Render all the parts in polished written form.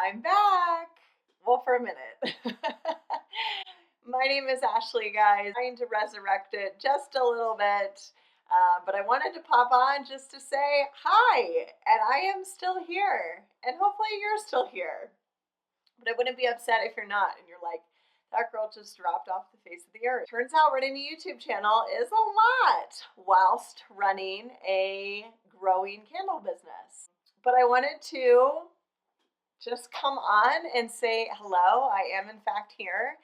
I'm back. Well, for a minute. My name is Ashley, guys. Trying to resurrect it just a little bit. But I wanted to pop on just to say hi. And I am still here. And hopefully you're still here. But I wouldn't be upset if you're not. And you're like, that girl just dropped off the face of the earth. Turns out running a YouTube channel is a lot whilst running a growing candle business. But I wanted to just come on and say hello. I am in fact here.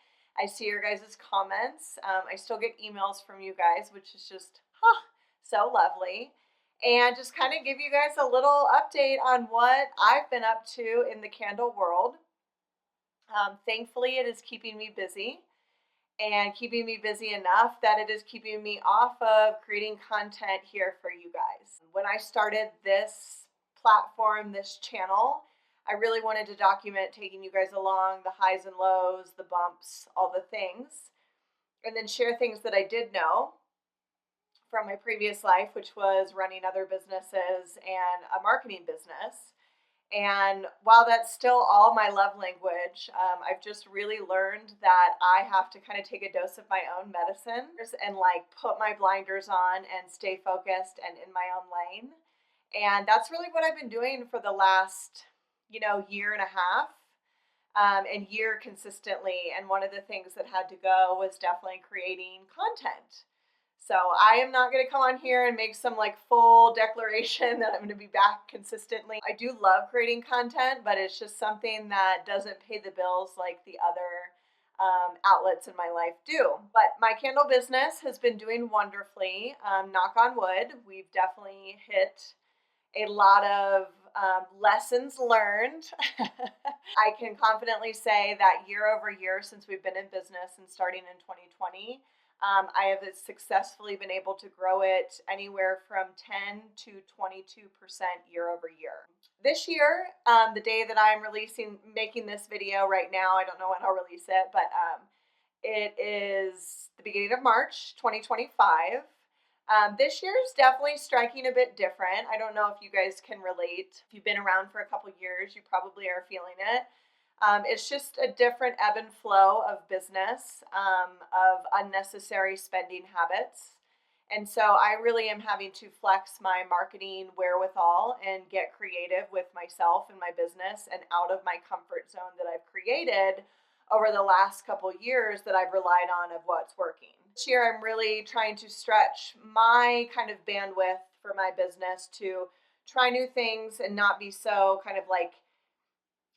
I see your guys' comments. I still get emails from you guys, which is just so lovely. And just kind of give you guys a little update on what I've been up to in the candle world. Thankfully, it is keeping me busy and keeping me busy enough that it is keeping me off of creating content here for you guys. When I started this platform, this channel, I really wanted to document taking you guys along the highs and lows, the bumps, all the things, and then share things that I did know from my previous life, which was running other businesses and a marketing business. And while that's still all my love language, I've just really learned that I have to kind of take a dose of my own medicine and like put my blinders on and stay focused and in my own lane. And that's really what I've been doing for the last, year and a half, and year consistently. And one of the things that had to go was definitely creating content. So I am not going to come on here and make some like full declaration that I'm going to be back consistently. I do love creating content, but it's just something that doesn't pay the bills like the other outlets in my life do. But my candle business has been doing wonderfully. Knock on wood, we've definitely hit a lot of lessons learned. I can confidently say that year over year since we've been in business and starting in 2020, I have successfully been able to grow it anywhere from 10 to 22% year over year. This year, the day that I'm making this video right now, I don't know when I'll release it, but it is the beginning of March 2025. This year is definitely striking a bit different. I don't know if you guys can relate. If you've been around for a couple years, you probably are feeling it. It's just a different ebb and flow of business, of unnecessary spending habits. And so I really am having to flex my marketing wherewithal and get creative with myself and my business and out of my comfort zone that I've created over the last couple years that I've relied on of what's working. This year, I'm really trying to stretch my kind of bandwidth for my business to try new things and not be so kind of like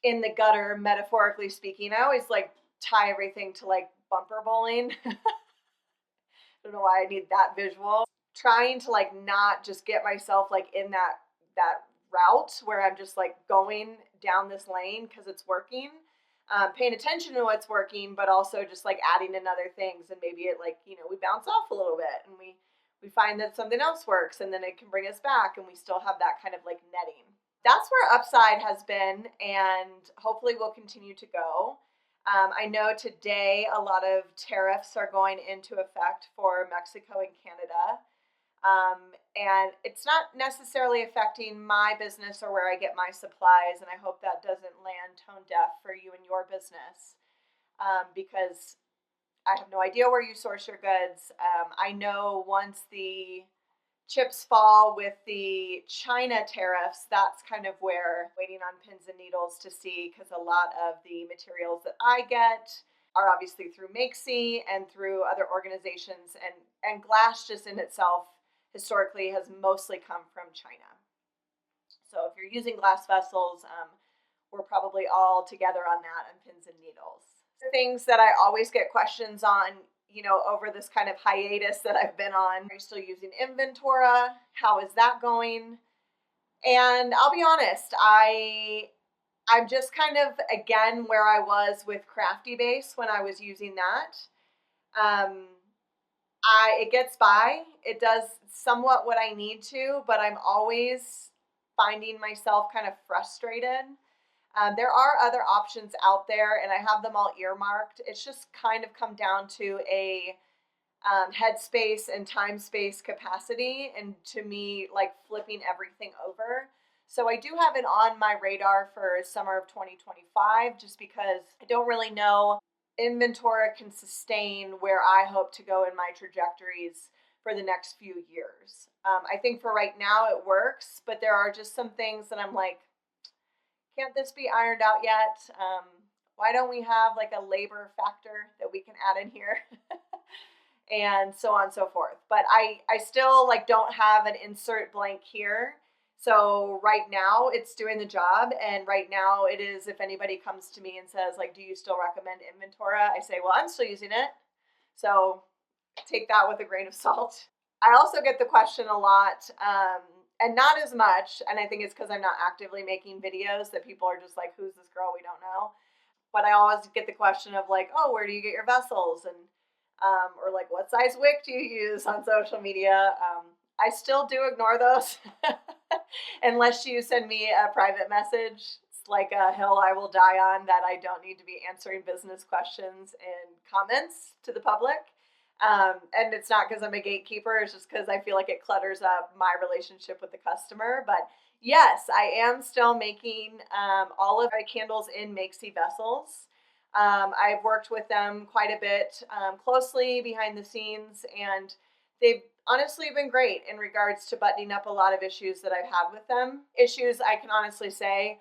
in the gutter, metaphorically speaking. I always like tie everything to like bumper bowling. I don't know why I need that visual. Trying to like not just get myself like in that route where I'm just like going down this lane because it's working. Paying attention to what's working, but also just like adding in other things, and maybe it like, we bounce off a little bit and we find that something else works and then it can bring us back and we still have that kind of like netting. That's where upside has been and hopefully will continue to go. I know today a lot of tariffs are going into effect for Mexico and Canada. And it's not necessarily affecting my business or where I get my supplies, and I hope that doesn't land tone deaf for you and your business, because I have no idea where you source your goods. I know once the chips fall with the China tariffs, that's kind of where waiting on pins and needles to see, because a lot of the materials that I get are obviously through Makesy and through other organizations, and glass just in itself historically has mostly come from China. So if you're using glass vessels, we're probably all together on that on pins and needles. Things that I always get questions on, over this kind of hiatus that I've been on. Are you still using Inventora? How is that going? And I'll be honest, I'm just kind of, again, where I was with Crafty Base when I was using that. It gets by. It does somewhat what I need to, but I'm always finding myself kind of frustrated. There are other options out there, and I have them all earmarked. It's just kind of come down to a headspace and time space capacity, and to me, like flipping everything over. So I do have it on my radar for summer of 2025 just because I don't really know Inventora can sustain where I hope to go in my trajectories for the next few years. I think for right now it works, but there are just some things that I'm like, can't this be ironed out yet? Why don't we have like a labor factor that we can add in here? And so on and so forth. But I still like don't have an insert blank here. So right now it's doing the job, and right now it is, if anybody comes to me and says like, do you still recommend Inventora? I say, well, I'm still using it. So take that with a grain of salt. I also get the question a lot, and not as much, and I think it's because I'm not actively making videos that people are just like, who's this girl? We don't know. But I always get the question of like, oh, where do you get your vessels? And or like, what size wick do you use on social media? I still do ignore those unless you send me a private message. It's like a hill I will die on, that I don't need to be answering business questions and comments to the public. And it's not because I'm a gatekeeper, it's just because I feel like it clutters up my relationship with the customer. But yes, I am still making all of my candles in Makesy vessels. I've worked with them quite a bit closely behind the scenes, and they've honestly been great in regards to buttoning up a lot of issues that I've had with them. Issues I can honestly say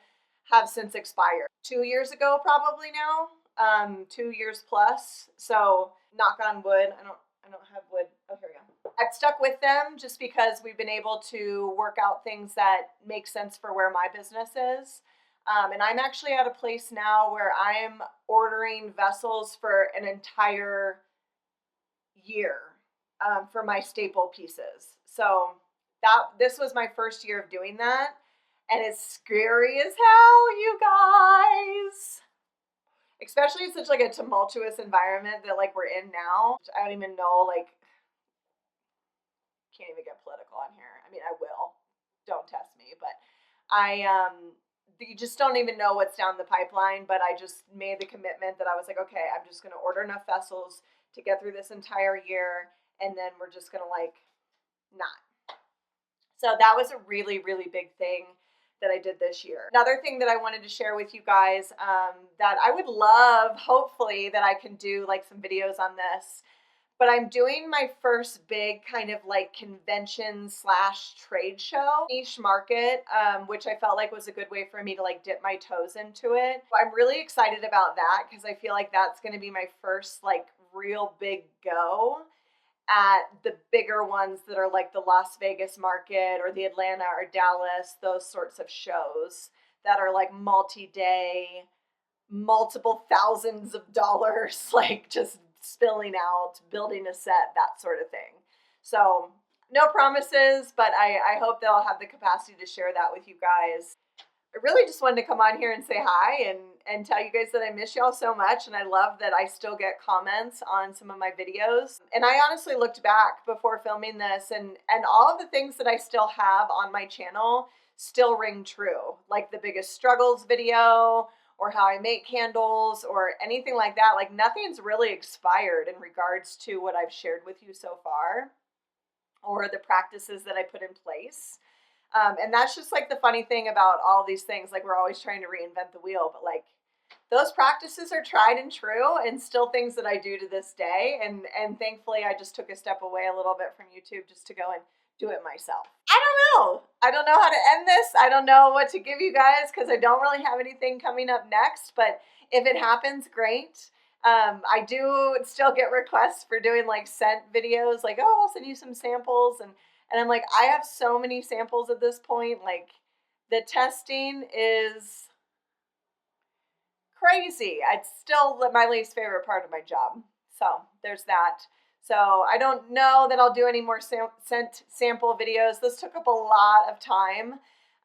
have since expired. 2 years ago, probably now, 2 years plus. So knock on wood. I don't have wood. Oh, here we go. I've stuck with them just because we've been able to work out things that make sense for where my business is. And I'm actually at a place now where I'm ordering vessels for an entire year for my staple pieces. So this was my first year of doing that, and it's scary as hell, you guys. Especially in such like a tumultuous environment that like we're in now. I don't even know, like, can't even get political on here. I mean, I will. Don't test me, but I you just don't even know what's down the pipeline. But I just made the commitment that I was like, okay, I'm just going to order enough vessels to get through this entire year, and then we're just going to like not. So that was a really, really big thing that I did this year. Another thing that I wanted to share with you guys that I would love, hopefully, that I can do like some videos on this. But I'm doing my first big kind of like convention / trade show niche market, which I felt like was a good way for me to like dip my toes into it. I'm really excited about that because I feel like that's going to be my first like real big go at the bigger ones that are like the Las Vegas market or the Atlanta or Dallas, those sorts of shows that are like multi-day, multiple thousands of dollars, like just spilling out, building a set, that sort of thing. So no promises, but I hope that I'll have the capacity to share that with you guys. I really just wanted to come on here and say hi and tell you guys that I miss y'all so much, and I love that I still get comments on some of my videos. And I honestly looked back before filming this, and all of the things that I still have on my channel still ring true, like the biggest struggles video or how I make candles or anything like that. Like nothing's really expired in regards to what I've shared with you so far or the practices that I put in place. And that's just like the funny thing about all these things. Like we're always trying to reinvent the wheel, but like those practices are tried and true and still things that I do to this day. And thankfully I just took a step away a little bit from YouTube just to go and do it myself. I don't know. I don't know how to end this. I don't know what to give you guys because I don't really have anything coming up next, but if it happens, great. I do still get requests for doing like scent videos, like, oh, I'll send you some samples. And I'm like, I have so many samples at this point. Like the testing is crazy. It's still my least favorite part of my job. So there's that. So I don't know that I'll do any more scent sample videos. This took up a lot of time.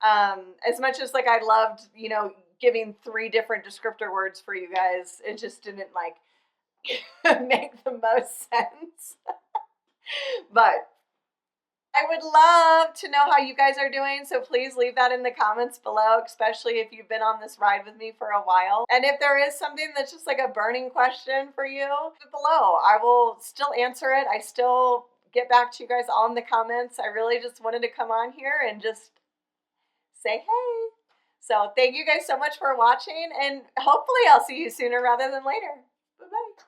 As much as like I loved, you know, giving 3 different descriptor words for you guys, it just didn't like make the most sense. But I would love to know how you guys are doing, so please leave that in the comments below, especially if you've been on this ride with me for a while. And if there is something that's just like a burning question for you, leave it below. I will still answer it. I still get back to you guys all in the comments. I really just wanted to come on here and just say hey. So thank you guys so much for watching, and hopefully I'll see you sooner rather than later. Bye bye.